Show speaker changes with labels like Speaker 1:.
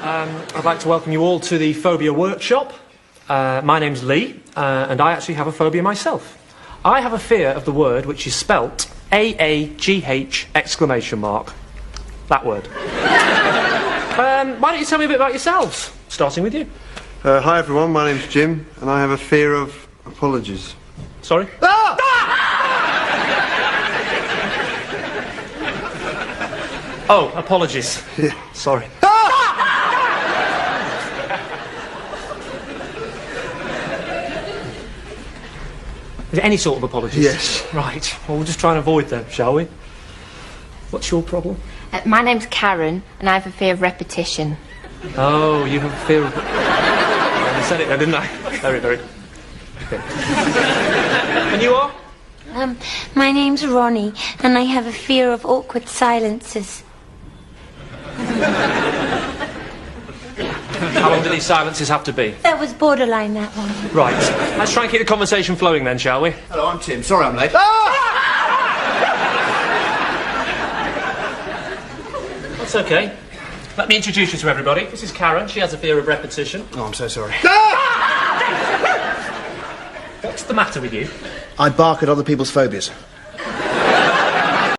Speaker 1: I'd like to welcome you all to the Phobia Workshop. My name's Lee, and I actually have a phobia myself. I have a fear of the word which is spelt A-A-G-H exclamation mark. That word. Why don't you tell me a bit about yourselves, starting with you?
Speaker 2: Hi everyone, my name's Jim, and I have a fear of apologies.
Speaker 1: Sorry?
Speaker 2: Ah!
Speaker 1: Oh, apologies.
Speaker 2: Yeah.
Speaker 1: Sorry. Is it any sort of apologies?
Speaker 2: Yes.
Speaker 1: Right. Well, we'll just try and avoid them, shall we? What's your problem?
Speaker 3: My name's Karen, and I have a fear of repetition.
Speaker 1: Oh, you have a fear of... I said it there, didn't I? Very, very... Okay. And you are?
Speaker 4: My name's Ronnie, and I have a fear of awkward silences.
Speaker 1: How long do these silences have to be?
Speaker 4: That was borderline, that one.
Speaker 1: Right. Let's try and keep the conversation flowing then, shall we?
Speaker 5: Hello, I'm Tim. Sorry I'm late.
Speaker 1: That's okay. Let me introduce you to everybody. This is Karen. She has a fear of repetition.
Speaker 5: Oh, I'm so sorry.
Speaker 1: What's the matter with you?
Speaker 5: I bark at other people's phobias.